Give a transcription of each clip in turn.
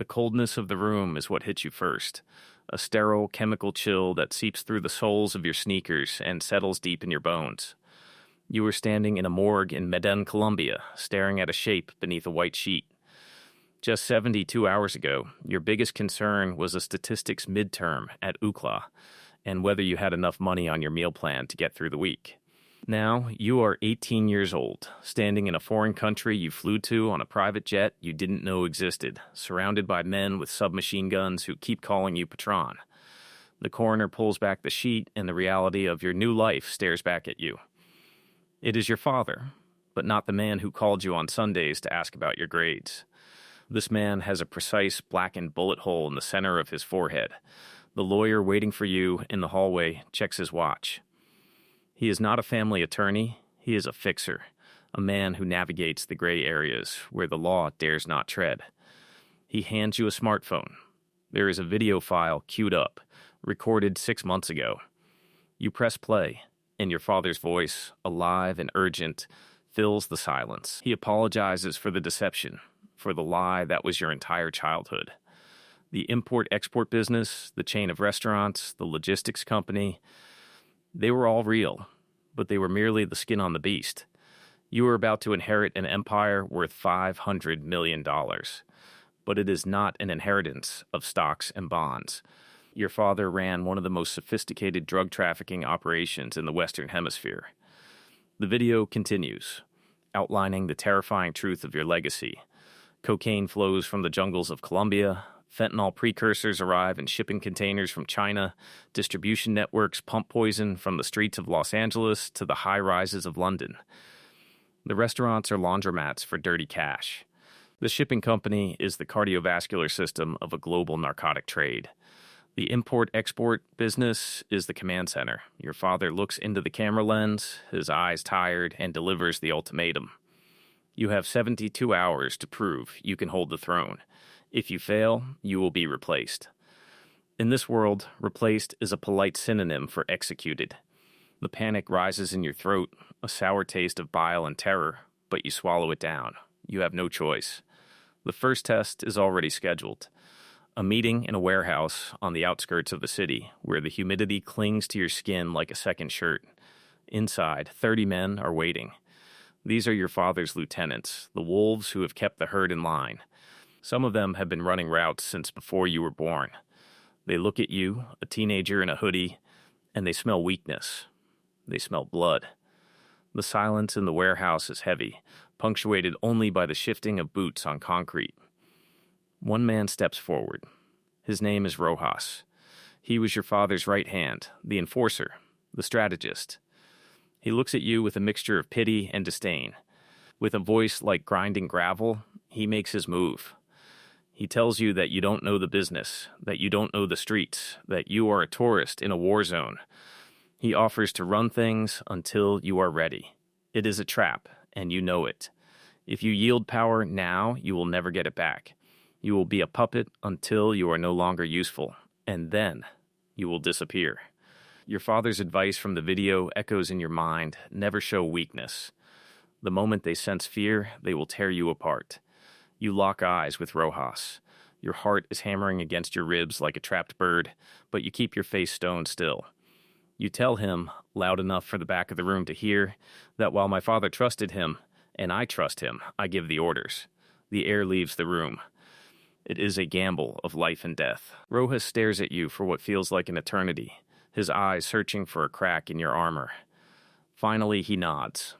The coldness of the room is what hits you first. A sterile chemical chill that seeps through the soles of your sneakers and settles deep in your bones. You were standing in a morgue in Medellin, Colombia, staring at a shape beneath a white sheet. Just 72 hours ago, your biggest concern was a statistics midterm at UCLA and whether you had enough money on your meal plan to get through the week. Now, you are 18 years old, standing in a foreign country you flew to on a private jet you didn't know existed, surrounded by men with submachine guns who keep calling you Patron. The coroner pulls back the sheet, and the reality of your new life stares back at you. It is your father, but not the man who called you on Sundays to ask about your grades. This man has a precise blackened bullet hole in the center of his forehead. The lawyer waiting for you in the hallway checks his watch. He is not a family attorney. He is a fixer, a man who navigates the gray areas where the law dares not tread. He hands you a smartphone. There is a video file queued up, recorded 6 months ago. You press play, and your father's voice, alive and urgent, fills the silence. He apologizes for the deception, for the lie that was your entire childhood. The import-export business, the chain of restaurants, the logistics company, they were all real, but they were merely the skin on the beast. You were about to inherit an empire worth $500 million, but it is not an inheritance of stocks and bonds. Your father ran one of the most sophisticated drug trafficking operations in the Western Hemisphere. The video continues, outlining the terrifying truth of your legacy. Cocaine flows from the jungles of Colombia. Fentanyl precursors arrive in shipping containers from China. Distribution networks pump poison from the streets of Los Angeles to the high rises of London. The restaurants are laundromats for dirty cash. The shipping company is the cardiovascular system of a global narcotic trade. The import-export business is the command center. Your father looks into the camera lens, his eyes tired, and delivers the ultimatum. You have 72 hours to prove you can hold the throne. If you fail, you will be replaced. In this world, replaced is a polite synonym for executed. The panic rises in your throat, a sour taste of bile and terror, but you swallow it down. You have no choice. The first test is already scheduled. A meeting in a warehouse on the outskirts of the city, where the humidity clings to your skin like a second shirt. Inside, 30 men are waiting. These are your father's lieutenants, the wolves who have kept the herd in line. Some of them have been running routes since before you were born. They look at you, a teenager in a hoodie, and they smell weakness. They smell blood. The silence in the warehouse is heavy, punctuated only by the shifting of boots on concrete. One man steps forward. His name is Rojas. He was your father's right hand, the enforcer, the strategist. He looks at you with a mixture of pity and disdain. With a voice like grinding gravel, he makes his move. He tells you that you don't know the business, that you don't know the streets, that you are a tourist in a war zone. He offers to run things until you are ready. It is a trap, and you know it. If you yield power now, you will never get it back. You will be a puppet until you are no longer useful, and then you will disappear. Your father's advice from the video echoes in your mind: never show weakness. The moment they sense fear, they will tear you apart. You lock eyes with Rojas. Your heart is hammering against your ribs like a trapped bird, but you keep your face stone still. You tell him, loud enough for the back of the room to hear, that while my father trusted him, and I trust him, I give the orders. The air leaves the room. It is a gamble of life and death. Rojas stares at you for what feels like an eternity, his eyes searching for a crack in your armor. Finally, he nods.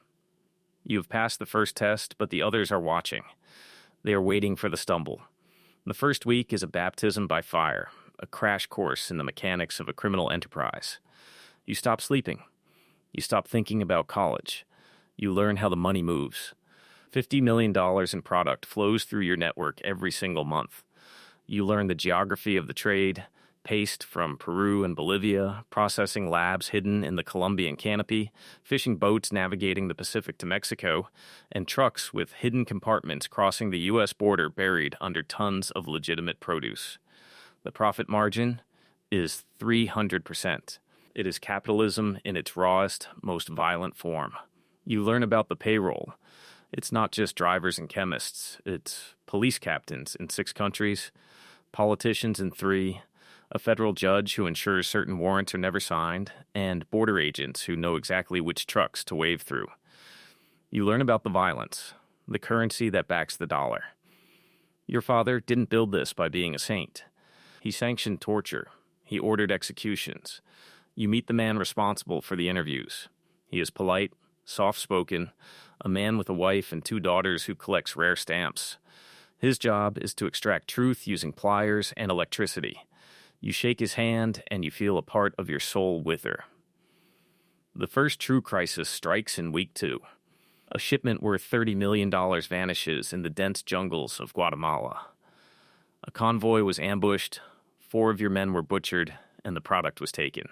You have passed the first test, but the others are watching. They are waiting for the stumble. The first week is a baptism by fire, a crash course in the mechanics of a criminal enterprise. You stop sleeping. You stop thinking about college. You learn how the money moves. $50 million in product flows through your network every single month. You learn the geography of the trade, paste from Peru and Bolivia, processing labs hidden in the Colombian canopy, fishing boats navigating the Pacific to Mexico, and trucks with hidden compartments crossing the U.S. border buried under tons of legitimate produce. The profit margin is 300%. It is capitalism in its rawest, most violent form. You learn about the payroll. It's not just drivers and chemists, it's police captains in 6 countries, politicians in 3, a federal judge who ensures certain warrants are never signed, and border agents who know exactly which trucks to wave through. You learn about the violence, the currency that backs the dollar. Your father didn't build this by being a saint. He sanctioned torture. He ordered executions. You meet the man responsible for the interviews. He is polite, soft-spoken, a man with a wife and 2 daughters who collects rare stamps. His job is to extract truth using pliers and electricity. You shake his hand and you feel a part of your soul wither. The first true crisis strikes in week 2. A shipment worth $30 million vanishes in the dense jungles of Guatemala. A convoy was ambushed, 4 of your men were butchered, and the product was taken.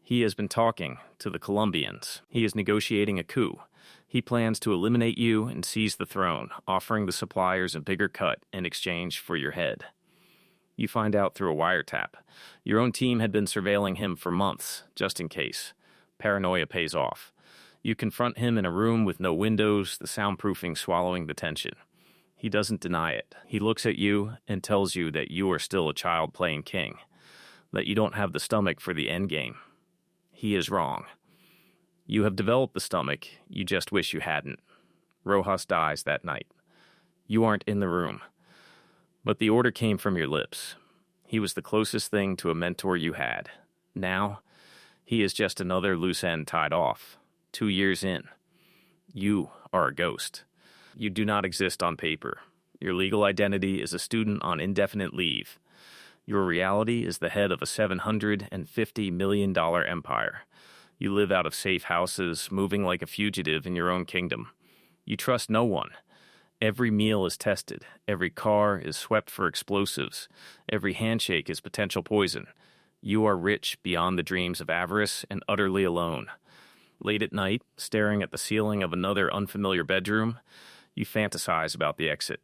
He has been talking to the Colombians. He is negotiating a coup. He plans to eliminate you and seize the throne, offering the suppliers a bigger cut in exchange for your head. You find out through a wiretap. Your own team had been surveilling him for months, just in case. Paranoia pays off. You confront him in a room with no windows, the soundproofing swallowing the tension. He doesn't deny it. He looks at you and tells you that you are still a child playing king, that you don't have the stomach for the endgame. He is wrong. You have developed the stomach, you just wish you hadn't. Rojas dies that night. You aren't in the room. But the order came from your lips. He was the closest thing to a mentor you had. Now, he is just another loose end tied off. 2 years in. You are a ghost. You do not exist on paper. Your legal identity is a student on indefinite leave. Your reality is the head of a $750 million empire. You live out of safe houses, moving like a fugitive in your own kingdom. You trust no one. Every meal is tested. Every car is swept for explosives. Every handshake is potential poison. You are rich beyond the dreams of avarice and utterly alone. Late at night, staring at the ceiling of another unfamiliar bedroom, you fantasize about the exit.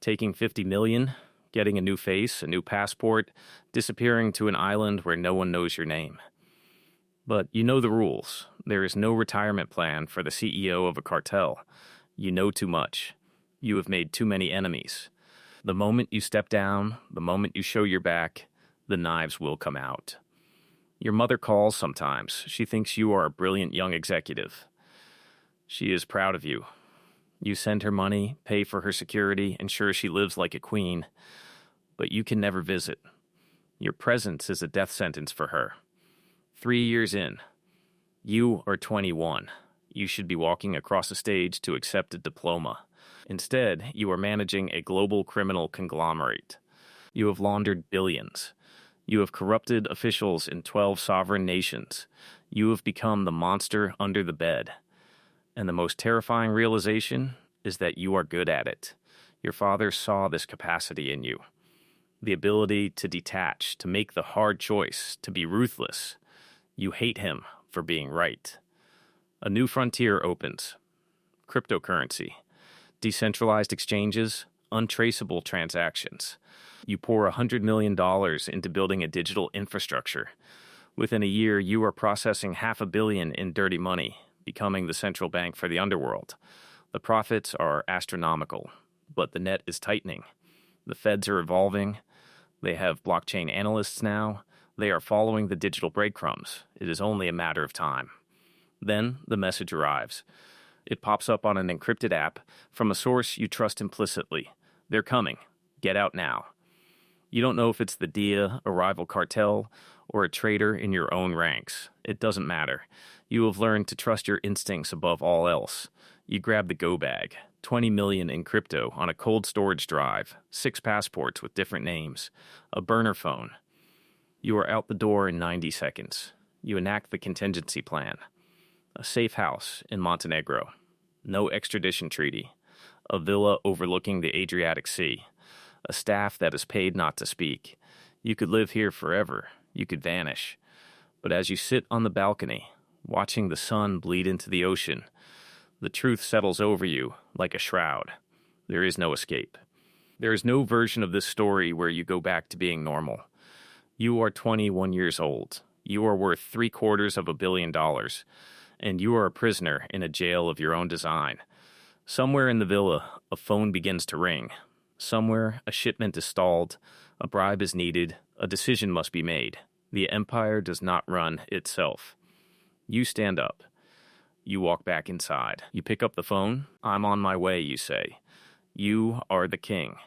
Taking $50 million, getting a new face, a new passport, disappearing to an island where no one knows your name. But you know the rules. There is no retirement plan for the CEO of a cartel. You know too much. You have made too many enemies. The moment you step down, the moment you show your back, the knives will come out. Your mother calls sometimes. She thinks you are a brilliant young executive. She is proud of you. You send her money, pay for her security, ensure she lives like a queen. But you can never visit. Your presence is a death sentence for her. 3 years in. You are 21. You should be walking across a stage to accept a diploma. Instead, you are managing a global criminal conglomerate. You have laundered billions. You have corrupted officials in 12 sovereign nations. You have become the monster under the bed. And the most terrifying realization is that you are good at it. Your father saw this capacity in you. The ability to detach, to make the hard choice, to be ruthless. You hate him for being right. A new frontier opens. Cryptocurrency. Decentralized exchanges, untraceable transactions. You pour $100 million into building a digital infrastructure. Within a year, you are processing $500 million in dirty money, becoming the central bank for the underworld. The profits are astronomical, but the net is tightening. The feds are evolving. They have blockchain analysts now. They are following the digital breadcrumbs. It is only a matter of time. Then the message arrives. It pops up on an encrypted app from a source you trust implicitly. They're coming. Get out now. You don't know if it's the DIA, a rival cartel, or a traitor in your own ranks. It doesn't matter. You have learned to trust your instincts above all else. You grab the go bag, 20 million in crypto on a cold storage drive, 6 passports with different names, a burner phone. You are out the door in 90 seconds. You enact the contingency plan. A safe house in Montenegro. No extradition treaty. A villa overlooking the Adriatic Sea. A staff that is paid not to speak. You could live here forever. You could vanish. But as you sit on the balcony, watching the sun bleed into the ocean, the truth settles over you like a shroud. There is no escape. There is no version of this story where you go back to being normal. You are 21 years old. You are worth $750 million, and you are a prisoner in a jail of your own design. Somewhere in the villa, a phone begins to ring. Somewhere, a shipment is stalled, a bribe is needed, a decision must be made. The Empire does not run itself. You stand up. You walk back inside. You pick up the phone. I'm on my way, you say. You are the king.